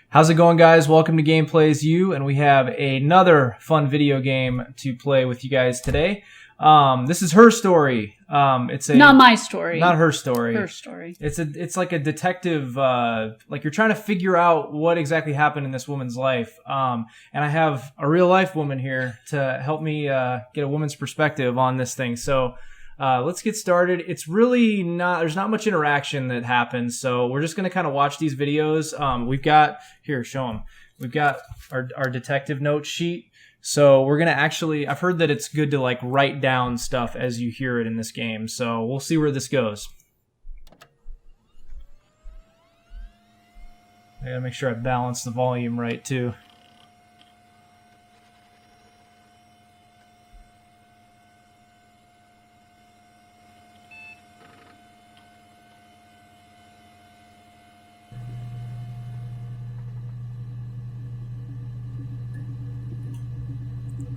How's it going, guys? Welcome to GamePlaysYOU, and we have another fun video game to play with you guys today. This is her story. It's not my story. Not her story. Her story. It's like a detective. Like you're trying to figure out what exactly happened in this woman's life. And I have a real life woman here to help me get a woman's perspective on this thing. So. Let's get started. It's really there's not much interaction that happens, so we're just going to kind of watch these videos. We've got, here, show them. We've got our detective note sheet. So we're going to I've heard that it's good to like write down stuff as you hear it in this game. So we'll see where this goes. I got to make sure I balance the volume right too.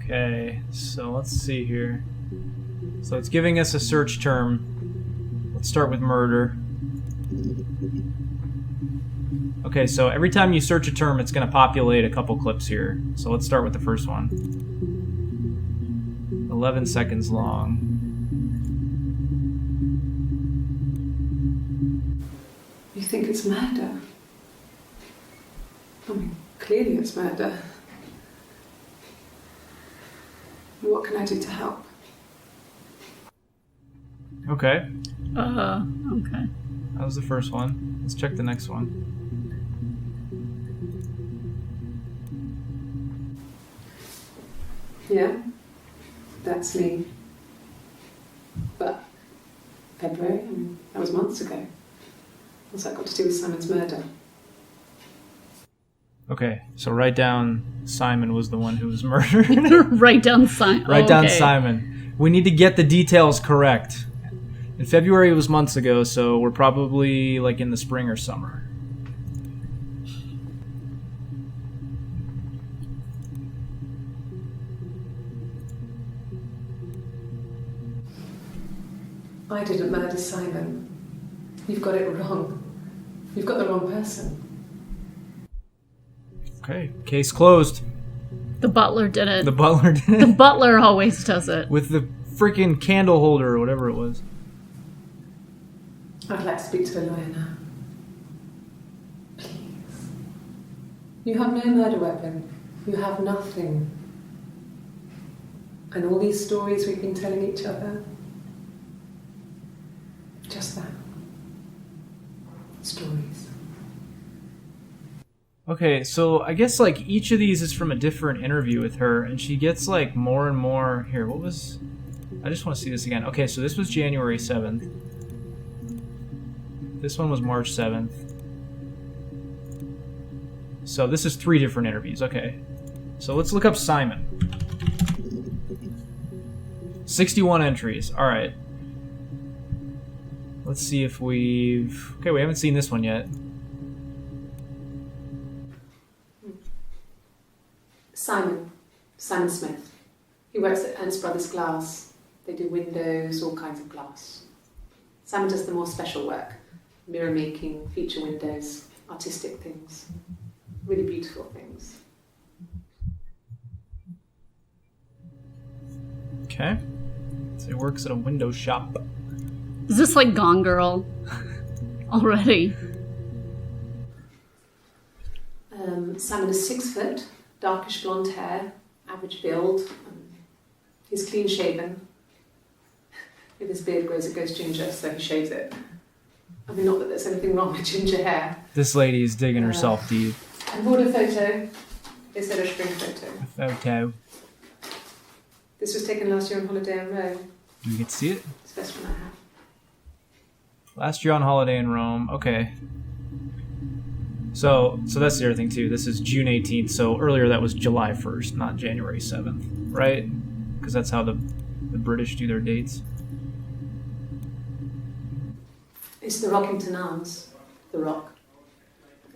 Okay, so let's see here. So it's giving us a search term. Let's start with murder. Okay, so every time you search a term, it's going to populate a couple clips here. So let's start with the first one. 11 seconds long. You think it's murder? I mean, clearly it's murder. What can I do to help? Okay. Okay. That was the first one. Let's check the next one. Yeah, that's me. But February, I mean, that was months ago. What's that got to do with Simon's murder? Okay, so write down Simon was the one who was murdered. Write down Simon. Write down Simon. We need to get the details correct. In February, it was months ago, so we're probably like in the spring or summer. I didn't murder Simon. You've got it wrong. You've got the wrong person. Okay, case closed. The butler did it. The butler did it. The butler always does it. With the freaking candle holder or whatever it was. I'd like to speak to a lawyer now. Please. You have no murder weapon. You have nothing. And all these stories we've been telling each other. Just that. Stories. Okay, so I guess like each of these is from a different interview with her, and she gets like more and more. Here, what was... I just want to see this again. Okay, so this was January 7th. This one was March 7th. So this is 3 different interviews. Okay, so let's look up Simon. 61 entries. All right. Let's see if we've... Okay, we haven't seen this one yet. Simon Smith. He works at Ernst Brothers Glass. They do windows, all kinds of glass. Simon does the more special work. Mirror making, feature windows, artistic things. Really beautiful things. Okay. So he works at a window shop. Is this like Gone Girl already? Simon is 6 foot, darkish blonde hair, average build. He's clean shaven. If his beard grows, it goes ginger, so he shaves it. I mean, not that there's anything wrong with ginger hair. This lady is digging herself deep. I bought a photo. They said a spring photo. A photo. This was taken last year on holiday in Rome. Do we get to see it? It's the best one I have. Last year on holiday in Rome. Okay. So that's the other thing too. This is June 18th. So earlier that was July 1st, not January 7th, right? Because that's how the British do their dates. It's the Rockington Arms, the Rock.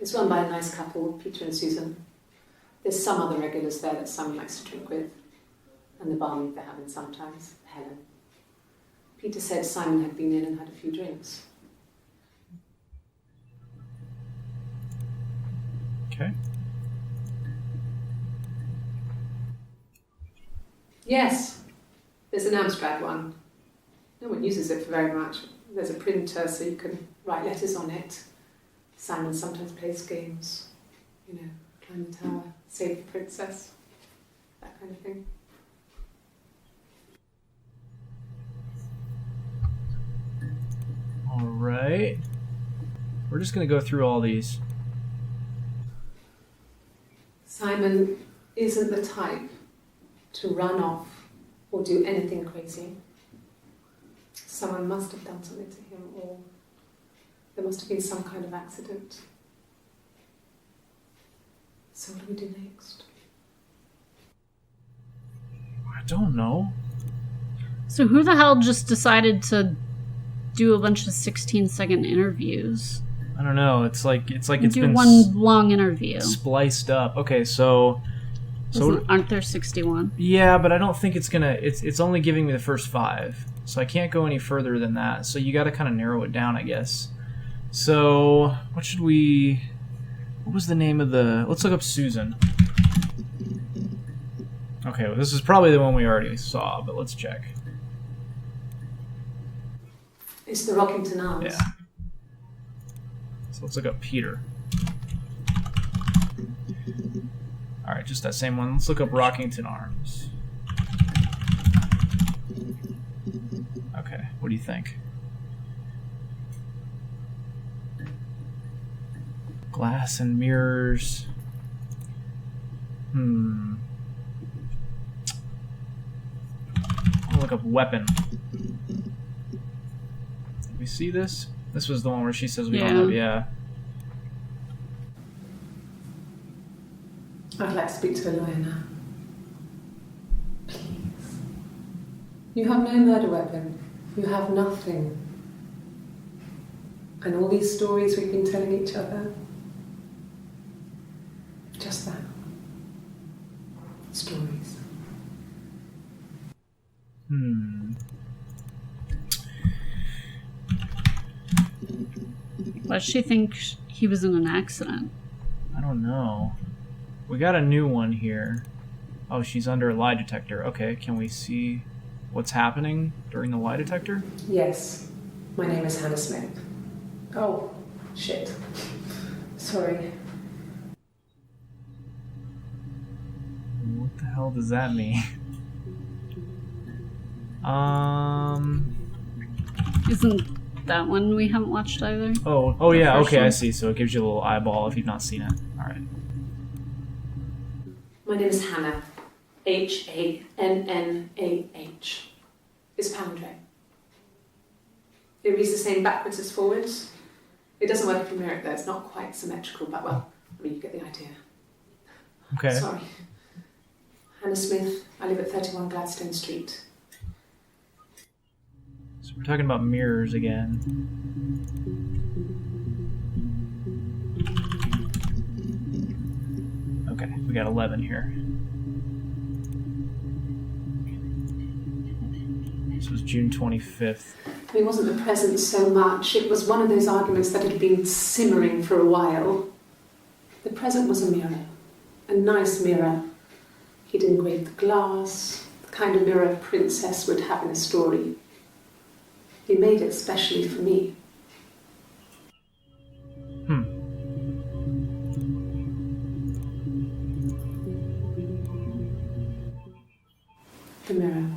It's run by a nice couple, Peter and Susan. There's some other regulars there that Simon likes to drink with, and the barmaid they're having sometimes, Helen. Peter said Simon had been in and had a few drinks. Okay. Yes, there's an Amstrad one. No one uses it for very much. There's a printer so you can write letters on it. Simon sometimes plays games, you know, climb the tower, save the princess, that kind of thing. All right. We're just going to go through all these. Simon isn't the type to run off or do anything crazy. Someone must have done something to him, or there must have been some kind of accident. So what do we do next? I don't know. So who the hell just decided to do a bunch of 16-second interviews? I don't know. It's like it's been one long interview. spliced up. Okay, so Aren't there 61? yeah, but I don't think it's gonna. It's only giving me the first 5, so I can't go any further than that. So you got to kind of narrow it down, I guess. So what should we? What was the name of the? Let's look up Susan. Okay, well, this is probably the one we already saw, but let's check. It's the Rockington Arms. Yeah. So let's look up Peter. All right, just that same one. Let's look up Rockington Arms. Okay, what do you think? Glass and mirrors. I'll look up weapon. Did we see this? This was the one where she says we don't have, yeah. I'd like to speak to a lawyer now. Please. You have no murder weapon. You have nothing. And all these stories we've been telling each other. Just that. Stories. Why does she think he was in an accident? I don't know. We got a new one here. Oh, she's under a lie detector. Okay, can we see what's happening during the lie detector? Yes. My name is Hannah Smith. Oh, shit. Sorry. What the hell does that mean? Isn't that one we haven't watched either? Oh yeah, first okay, one? I see. So it gives you a little eyeball if you've not seen it. Alright. My name is Hannah. H-A-N-N-A-H. It's palindrome. It reads the same backwards as forwards. It doesn't work if you mirror it though. It's not quite symmetrical, but well, I mean, you get the idea. Okay. Sorry. Hannah Smith. I live at 31 Gladstone Street. So we're talking about mirrors again. Okay, we got 11 here. This was June 25th. I mean, it wasn't the present so much. It was one of those arguments that had been simmering for a while. The present was a mirror. A nice mirror. He'd engraved the glass, the kind of mirror a princess would have in a story. He made it specially for me. The mirror.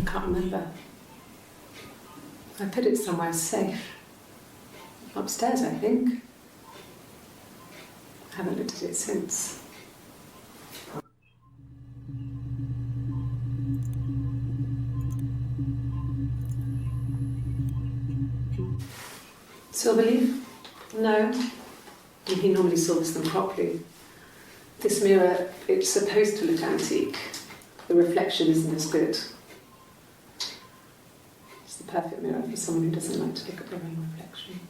I can't remember. I put it somewhere safe. Upstairs, I think. I haven't looked at it since. Silverleaf? No. He normally silvers them properly. This mirror, it's supposed to look antique. The reflection isn't as good. It's the perfect mirror for someone who doesn't like to look at their own reflection.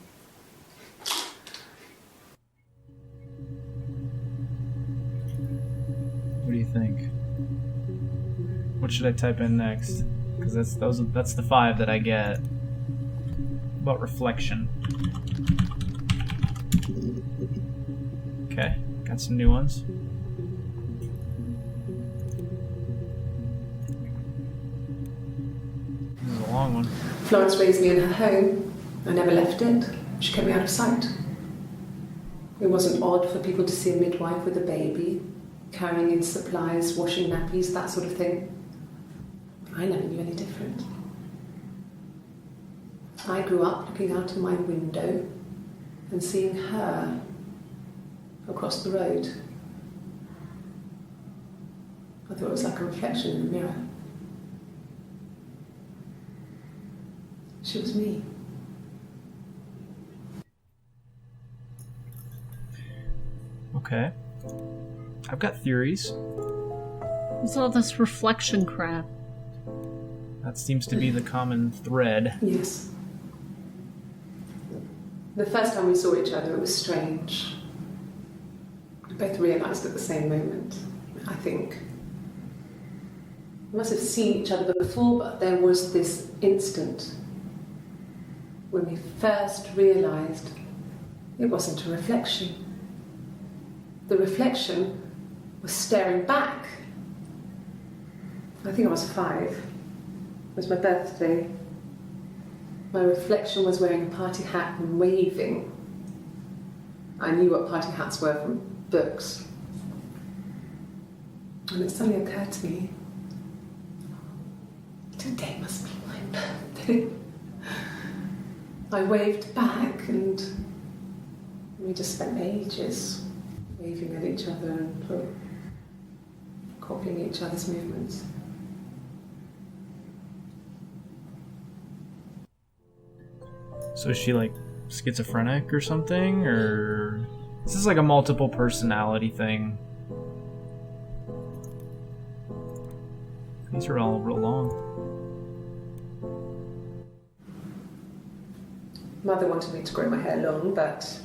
What do you think? What should I type in next? Because that's the 5 that I get. About reflection. Okay, got some new ones. This is a long one. Florence raised me in her home. I never left it. She kept me out of sight. It wasn't odd for people to see a midwife with a baby, carrying in supplies, washing nappies, that sort of thing. I never knew any different. I grew up looking out of my window and seeing her across the road. I thought it was like a reflection in the mirror. She was me. Okay. I've got theories. What's all this reflection crap? That seems to be the common thread. Yes. The first time we saw each other, it was strange. We both realised at the same moment, I think. We must have seen each other before, but there was this instant when we first realised it wasn't a reflection. The reflection was staring back. I think I was 5. It was my birthday. My reflection was wearing a party hat and waving. I knew what party hats were from books. And it suddenly occurred to me, today must be my birthday. I waved back and we just spent ages waving at each other and copying each other's movements. So is she like schizophrenic or something? Or this is like a multiple personality thing? These are all real long. Mother wanted me to grow my hair long, but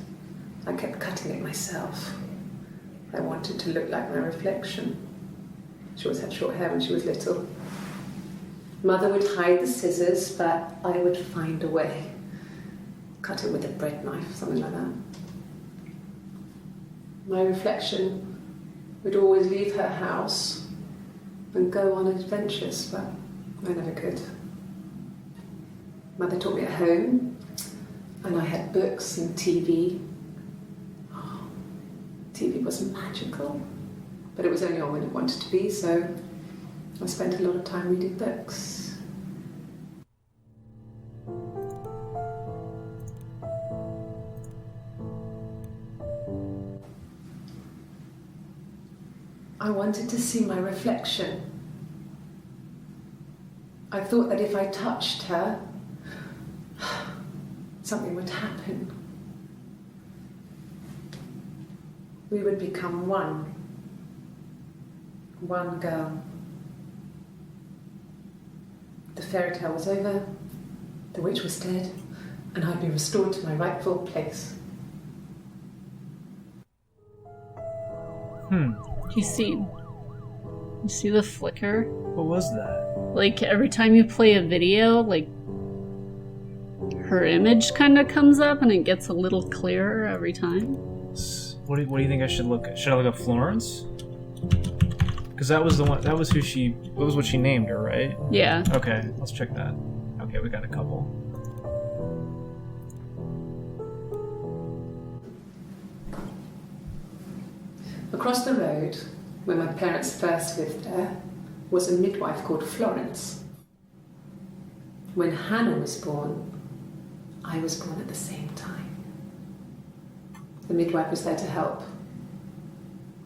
I kept cutting it myself. I wanted to look like my reflection. She always had short hair when she was little. Mother would hide the scissors, but I would find a way. Cut it with a bread knife, something like that. My reflection would always leave her house and go on adventures, but I never could. Mother taught me at home, and I had books and TV. Oh, TV was magical, but it was only on when it wanted to be, so I spent a lot of time reading books. I wanted to see my reflection. I thought that if I touched her, something would happen. We would become one. One girl. The fairy tale was over, the witch was dead, and I'd be restored to my rightful place. You see the flicker? What was that? Like every time you play a video, like her image kind of comes up and it gets a little clearer every time. What do you think I should look at? Should I look up Florence? Because that was the one. That was who she. That was what she named her, right? Yeah. Okay, let's check that. Okay, we got a couple. Across the road, where my parents first lived there, was a midwife called Florence. When Hannah was born, I was born at the same time. The midwife was there to help.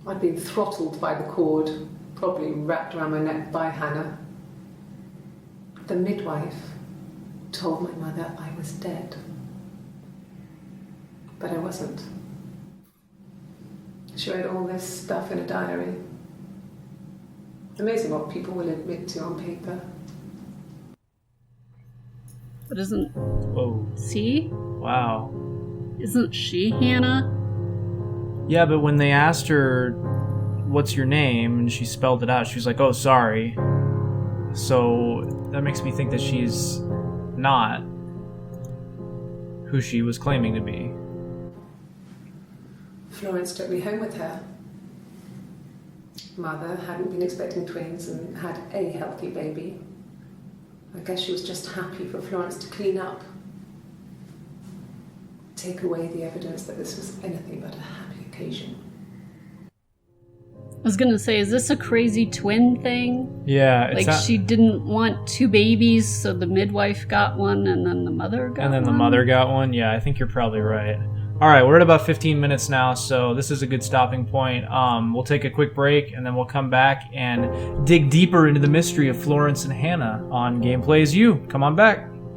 I'd been throttled by the cord, probably wrapped around my neck by Hannah. The midwife told my mother I was dead, but I wasn't. She wrote all this stuff in a diary. Amazing what people will admit to on paper. But isn't... Whoa. See? Wow. Isn't she Hannah? Yeah, but when they asked her, what's your name, and she spelled it out, she was like, oh, sorry. So that makes me think that she's not who she was claiming to be. Florence took me home with her. Mother hadn't been expecting twins and had a healthy baby. I guess she was just happy for Florence to clean up. Take away the evidence that this was anything but a happy occasion. I was gonna say, is this a crazy twin thing? Yeah, Like she didn't want 2 babies, so the midwife got one, and then the mother got one? And then the mother got one? Yeah, I think you're probably right. All right, we're at about 15 minutes now, so this is a good stopping point. We'll take a quick break, and then we'll come back and dig deeper into the mystery of Florence and Hannah on GamePlaysYOU. Come on back.